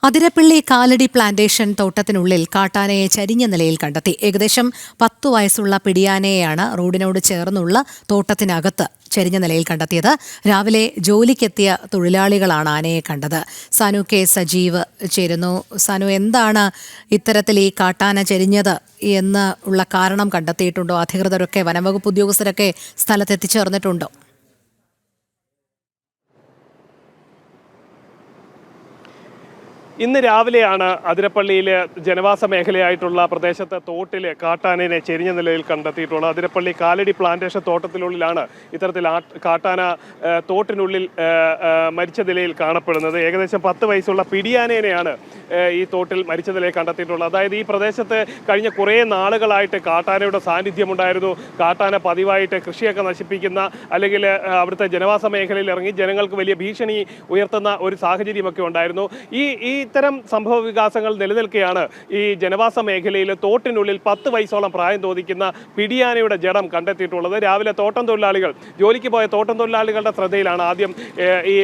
Athirappilly Kalady plantation തോട്ടത്തിനുള്ളിൽ കാട്ടാനയെ ചരിഞ്ഞ നിലയിൽ കണ്ടെത്തി. ഏകദേശം 10 വയസ്സുള്ള പിടിയാനയെയാണ് റോഡിനോട് ചേർന്നുള്ള തോട്ടത്തിനകത്ത് ചരിഞ്ഞ നിലയിൽ കണ്ടെത്തിയത്. രാവിലെ ജോലിക്കെത്തിയ തൊഴിലാളികളാണ് ആനയെ കണ്ടത്. സാനു കെ സജീവ് ചേരുന്നു. സാനു, എന്താണ് ഇത്തരത്തിൽ ഈ കാട്ടാന ചരിഞ്ഞത് എന്ന് ഉള്ള കാരണം കണ്ടെത്തിയിട്ടുണ്ടോ? അധികൃതരൊക്കെ, വനംവകുപ്പ് ഉദ്യോഗസ്ഥരൊക്കെ സ്ഥലത്തെത്തിച്ചേർന്നിട്ടുണ്ടോ? ഇന്ന് രാവിലെയാണ് അതിരപ്പള്ളിയിലെ ജനവാസ മേഖലയായിട്ടുള്ള പ്രദേശത്തെ തോട്ടിൽ കാട്ടാനയെ ചെരിഞ്ഞ നിലയിൽ കണ്ടെത്തിയിട്ടുള്ളത്. അതിരപ്പള്ളി കാലടി പ്ലാന്റേഷൻ തോട്ടത്തിനുള്ളിലാണ് ഇത്തരത്തിൽ കാട്ടാന തോട്ടിനുള്ളിൽ മരിച്ച നിലയിൽ കാണപ്പെടുന്നത്. ഏകദേശം 10 വയസ്സുള്ള പിടിയാനേനെയാണ് ഈ തോട്ടിൽ മരിച്ച നിലയിൽ കണ്ടെത്തിയിട്ടുള്ളത്. അതായത് ഈ പ്രദേശത്ത് കഴിഞ്ഞ കുറേ നാളുകളായിട്ട് കാട്ടാനയുടെ സാന്നിധ്യമുണ്ടായിരുന്നു. കാട്ടാന പതിവായിട്ട് കൃഷിയൊക്കെ നശിപ്പിക്കുന്ന, അല്ലെങ്കിൽ അവിടുത്തെ ജനവാസ മേഖലയിൽ ഇറങ്ങി ജനങ്ങൾക്ക് വലിയ ഭീഷണി ഉയർത്തുന്ന ഒരു സാഹചര്യമൊക്കെ ഉണ്ടായിരുന്നു. ഇത്തരം സംഭവ വികാസങ്ങൾ നിലനിൽക്കെയാണ് ഈ ജനവാസ മേഖലയിൽ തോട്ടിനുള്ളിൽ 10 വയസ്സോളം പ്രായം തോന്നിക്കുന്ന പിടിയാനയുടെ ജഡം കണ്ടെത്തിയിട്ടുള്ളത്. രാവിലെ തോട്ടം തൊഴിലാളികൾ, ജോലിക്ക് പോയ തോട്ടം തൊഴിലാളികളുടെ ശ്രദ്ധയിലാണ് ആദ്യം ഈ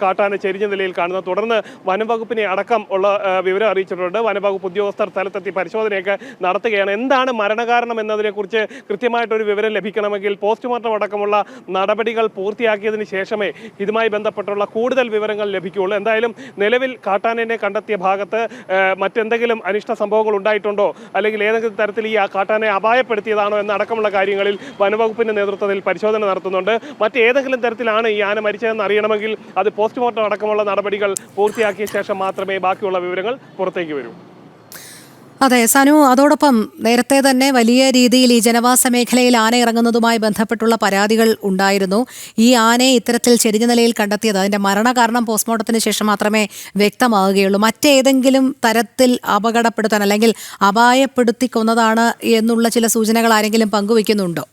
കാട്ടാന ചെരിഞ്ഞ നിലയിൽ കാണുന്നത്. തുടർന്ന് വനംവകുപ്പിനെ അടക്കം ഉള്ള വിവരം അറിയിച്ചിട്ടുണ്ട്. വനംവകുപ്പ് ഉദ്യോഗസ്ഥർ സ്ഥലത്തെത്തി പരിശോധനയൊക്കെ നടത്തുകയാണ്. എന്താണ് മരണകാരണം എന്നതിനെക്കുറിച്ച് കൃത്യമായിട്ടൊരു വിവരം ലഭിക്കണമെങ്കിൽ പോസ്റ്റ്മോർട്ടം അടക്കമുള്ള നടപടികൾ പൂർത്തിയാക്കിയതിന് ശേഷമേ ഇതുമായി ബന്ധപ്പെട്ടുള്ള കൂടുതൽ വിവരങ്ങൾ ലഭിക്കുകയുള്ളൂ. എന്തായാലും നിലവിൽ കാട്ടാനയെ കണ്ടെത്തിയ ഭാഗത്ത് മറ്റെന്തെങ്കിലും അനിഷ്ട സംഭവങ്ങൾ ഉണ്ടായിട്ടുണ്ടോ, അല്ലെങ്കിൽ ഏതെങ്കിലും തരത്തിൽ ഈ കാട്ടാനെ അപായപ്പെടുത്തിയതാണോ എന്നടക്കമുള്ള കാര്യങ്ങളിൽ വനംവകുപ്പിന്റെ നേതൃത്വത്തിൽ പരിശോധന നടത്തുന്നുണ്ട്. മറ്റേതെങ്കിലും തരത്തിലാണ് ഈ ആന മരിച്ചതെന്ന് അറിയണമെങ്കിൽ അത് പോസ്റ്റ്മോർട്ടം അടക്കമുള്ള നടപടികൾ പൂർത്തിയാക്കിയ ശേഷം മാത്രമേ ബാക്കിയുള്ള വിവരങ്ങൾ പുറത്തേക്ക് വരൂ. അതെ സാനു, അതോടൊപ്പം നേരത്തെ തന്നെ വലിയ രീതിയിൽ ഈ ജനവാസ മേഖലയിൽ ആന ഇറങ്ങുന്നതുമായി ബന്ധപ്പെട്ടുള്ള പരാതികൾ ഉണ്ടായിരുന്നു. ഈ ആനയെ ഇത്തരത്തിൽ ചെരിഞ്ഞ നിലയിൽ കണ്ടെത്തിയത്, അതിന്റെ മരണകാരണം പോസ്റ്റ്മോർട്ടത്തിന് ശേഷം മാത്രമേ വ്യക്തമാവുകയുള്ളൂ. മറ്റേതെങ്കിലും തരത്തിൽ അപകടപ്പെടുത്താൻ അല്ലെങ്കിൽ അപായപ്പെടുത്തി കൊന്നതാണ് എന്നുള്ള ചില സൂചനകൾ ആരെങ്കിലും പങ്കുവയ്ക്കുന്നുണ്ടോ?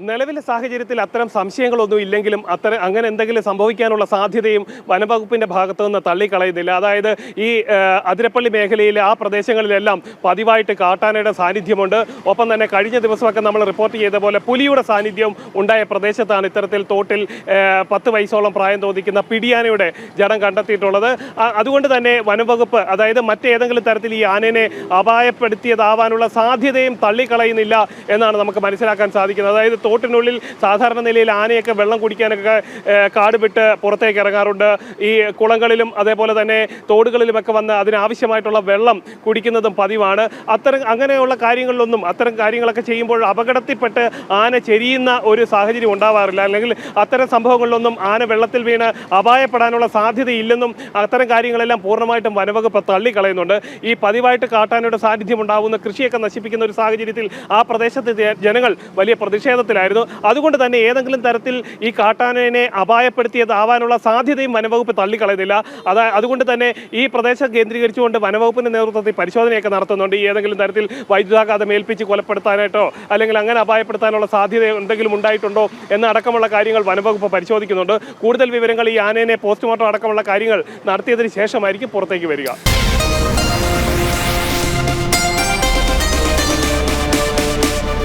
നിലവിലെ സാഹചര്യത്തിൽ അത്തരം സംശയങ്ങളൊന്നും ഇല്ലെങ്കിലും അങ്ങനെ എന്തെങ്കിലും സംഭവിക്കാനുള്ള സാധ്യതയും വനംവകുപ്പിന്റെ ഭാഗത്തു നിന്ന് തള്ളിക്കളയുന്നില്ല. അതായത് ഈ അതിരപ്പള്ളി മേഖലയിലെ ആ പ്രദേശങ്ങളിലെല്ലാം പതിവായിട്ട് കാട്ടാനയുടെ സാന്നിധ്യമുണ്ട്. ഒപ്പം തന്നെ കഴിഞ്ഞ ദിവസമൊക്കെ നമ്മൾ റിപ്പോർട്ട് ചെയ്ത പോലെ പുലിയുടെ സാന്നിധ്യം ഉണ്ടായ പ്രദേശത്താണ് ഇത്തരത്തിൽ തോട്ടിൽ 10 വയസ്സോളം പ്രായം തോന്നിക്കുന്ന പിടിയാനയുടെ ജഡം കണ്ടെത്തിയിട്ടുള്ളത്. അതുകൊണ്ട് തന്നെ വനംവകുപ്പ്, അതായത് മറ്റേതെങ്കിലും തരത്തിൽ ഈ ആനയെ അപായപ്പെടുത്തിയതാവാനുള്ള സാധ്യതയും തള്ളിക്കളയുന്നില്ല എന്നാണ് നമുക്ക് മനസ്സിലാക്കാൻ സാധിക്കുന്നത്. അതായത് തോട്ടിനുള്ളിൽ സാധാരണ നിലയിൽ ആനയൊക്കെ വെള്ളം കുടിക്കാനൊക്കെ കാട് വിട്ട് പുറത്തേക്ക് ഇറങ്ങാറുണ്ട്. ഈ കുളങ്ങളിലും അതേപോലെ തന്നെ തോടുകളിലുമൊക്കെ വന്ന് അതിനാവശ്യമായിട്ടുള്ള വെള്ളം കുടിക്കുന്നതും പതിവാണ്. അങ്ങനെയുള്ള അത്തരം കാര്യങ്ങളൊക്കെ ചെയ്യുമ്പോൾ അപകടത്തിൽപ്പെട്ട് ആന ചെരിയുന്ന ഒരു സാഹചര്യം ഉണ്ടാവാറില്ല. അല്ലെങ്കിൽ അത്തരം സംഭവങ്ങളിലൊന്നും ആന വെള്ളത്തിൽ വീണ് അപായപ്പെടാനുള്ള സാധ്യതയില്ലെന്നും അത്തരം കാര്യങ്ങളെല്ലാം പൂർണ്ണമായിട്ടും വനംവകുപ്പ് തള്ളിക്കളയുന്നുണ്ട്. ഈ പതിവായിട്ട് കാട്ടാനയുടെ സാന്നിധ്യം ഉണ്ടാകുന്ന കൃഷിയൊക്കെ നശിപ്പിക്കുന്ന ഒരു സാഹചര്യത്തിൽ ആ പ്രദേശത്തെ ജനങ്ങൾ വലിയ പ്രതിഷേധത്തിലായിരുന്നു. അതുകൊണ്ട് തന്നെ ഏതെങ്കിലും തരത്തിൽ ഈ കാട്ടാനയെ അപായപ്പെടുത്തിയതാവാനുള്ള സാധ്യതയും വനംവകുപ്പ് തള്ളിക്കളയുന്നില്ല. അതുകൊണ്ട് തന്നെ ഈ പ്രദേശം കേന്ദ്രീകരിച്ചുകൊണ്ട് വനംവകുപ്പിന്റെ നേതൃത്വത്തിൽ പരിശോധനയൊക്കെ നടത്തുന്നുണ്ട്. ഏതെങ്കിലും തരത്തിൽ വൈദ്യുതാഘാതം ഏൽപ്പിച്ച് കൊലപ്പെടുത്താനായിട്ടോ അല്ലെങ്കിൽ അങ്ങനെ അപായപ്പെടുത്താനുള്ള സാധ്യത എന്തെങ്കിലും ഉണ്ടായിട്ടുണ്ടോ എന്നടക്കമുള്ള കാര്യങ്ങൾ വനംവകുപ്പ് പരിശോധിക്കുന്നുണ്ട്. കൂടുതൽ വിവരങ്ങൾ ഈ ആനയെ പോസ്റ്റ്മോർട്ടം അടക്കമുള്ള കാര്യങ്ങൾ നടത്തിയതിന് ശേഷമായിരിക്കും പുറത്തേക്ക് വരിക.